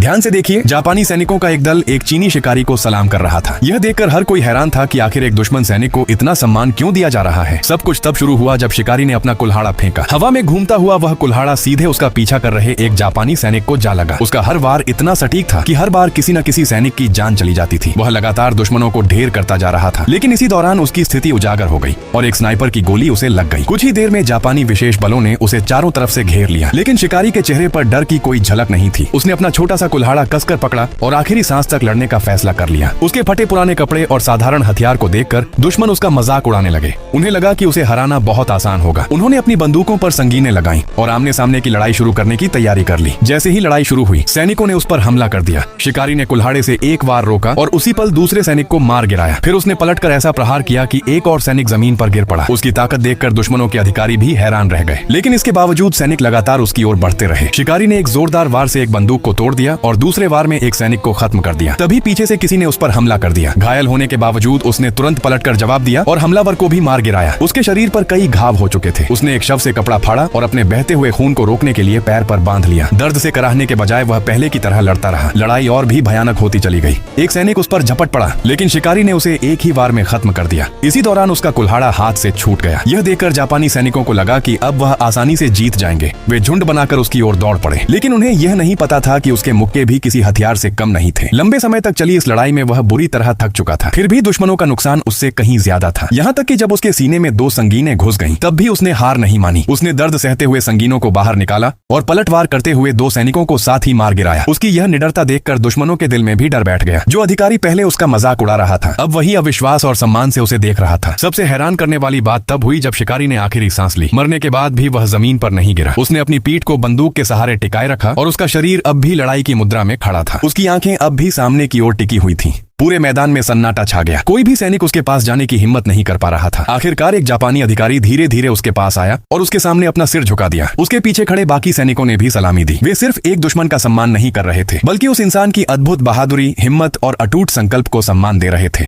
ध्यान से देखिए, जापानी सैनिकों का एक दल एक चीनी शिकारी को सलाम कर रहा था। यह देखकर हर कोई हैरान था कि आखिर एक दुश्मन सैनिक को इतना सम्मान क्यों दिया जा रहा है। सब कुछ तब शुरू हुआ जब शिकारी ने अपना कुल्हाड़ा फेंका। हवा में घूमता हुआ वह कुल्हाड़ा सीधे उसका पीछा कर रहे एक जापानी सैनिक को जा लगा। उसका हर वार इतना सटीक था कि हर बार किसी न किसी सैनिक की जान चली जाती थी। वह लगातार दुश्मनों को ढेर करता जा रहा था, लेकिन इसी दौरान उसकी स्थिति उजागर हो गई और एक स्नाइपर की गोली उसे लग गई। कुछ ही देर में जापानी विशेष बलों ने उसे चारों तरफ से घेर लिया, लेकिन शिकारी के चेहरे पर डर की कोई झलक नहीं थी। उसने अपना छोटा सा कुल्हाड़ा कसकर पकड़ा और आखिरी सांस तक लड़ने का फैसला कर लिया। उसके फटे पुराने कपड़े और साधारण हथियार को देखकर दुश्मन उसका मजाक उड़ाने लगे। उन्हें लगा कि उसे हराना बहुत आसान होगा। उन्होंने अपनी बंदूकों पर संगीनें लगाईं और आमने सामने की लड़ाई शुरू करने की तैयारी कर ली। जैसे ही लड़ाई शुरू हुई, सैनिकों ने उस पर हमला कर दिया। शिकारी ने कुल्हाड़े से एक वार रोका और उसी पल दूसरे सैनिक को मार गिराया। फिर उसने पलटकर ऐसा प्रहार किया कि एक और सैनिक जमीन पर गिर पड़ा। उसकी ताकत देखकर दुश्मनों के अधिकारी भी हैरान रह गए, लेकिन इसके बावजूद सैनिक लगातार उसकी ओर बढ़ते रहे। शिकारी ने एक जोरदार वार से एक बंदूक को तोड़ दिया और दूसरे वार में एक सैनिक को खत्म कर दिया। तभी पीछे से किसी ने उस पर हमला कर दिया। घायल होने के बावजूद उसने तुरंत पलटकर जवाब दिया और हमलावर को भी मार गिराया। उसके शरीर पर कई घाव हो चुके थे। उसने एक शव से कपड़ा फाड़ा और अपने बहते हुए खून को रोकने के लिए पैर पर बांध लिया। दर्द से कराहने के बजाय वह पहले की तरह लड़ता रहा। लड़ाई और भी भयानक होती चली गई। एक सैनिक उस पर झपट पड़ा, लेकिन शिकारी ने उसे एक ही वार में खत्म कर दिया। इसी दौरान उसका कुल्हाड़ा हाथ से छूट गया। यह देखकर जापानी सैनिकों को लगा कि अब वह आसानी से जीत जाएंगे। वे झुंड बनाकर उसकी ओर दौड़ पड़े, लेकिन उन्हें यह नहीं पता था कि उसके मुक्के भी किसी हथियार से कम नहीं थे। लंबे समय तक चली इस लड़ाई में वह बुरी तरह थक चुका था। फिर भी दुश्मनों का नुकसान उससे कहीं ज्यादा था। यहाँ तक कि जब उसके सीने में 2 संगीनें घुस गईं, तब भी उसने हार नहीं मानी। उसने दर्द सहते हुए संगीनों को बाहर निकाला और पलटवार करते हुए 2 सैनिकों को साथ ही मार गिराया। उसकी यह निडरता देखकर दुश्मनों के दिल में भी डर बैठ गया। जो अधिकारी पहले उसका मजाक उड़ा रहा था, अब वही अविश्वास और सम्मान से उसे देख रहा था। सबसे हैरान करने वाली बात तब हुई जब शिकारी ने आखिरी सांस ली। मरने के बाद भी वह जमीन पर नहीं गिरा। उसने अपनी पीठ को बंदूक के सहारे टिकाए रखा और उसका शरीर अब भी लड़ाई की मुद्रा में खड़ा था। उसकी आंखें अब भी सामने की ओर टिकी हुई थीं। पूरे मैदान में सन्नाटा छा गया। कोई भी सैनिक उसके पास जाने की हिम्मत नहीं कर पा रहा था। आखिरकार एक जापानी अधिकारी धीरे धीरे उसके पास आया और उसके सामने अपना सिर झुका दिया। उसके पीछे खड़े बाकी सैनिकों ने भी सलामी दी। वे सिर्फ एक दुश्मन का सम्मान नहीं कर रहे थे, बल्कि उस इंसान की अद्भुत बहादुरी, हिम्मत और अटूट संकल्प को सम्मान दे रहे थे।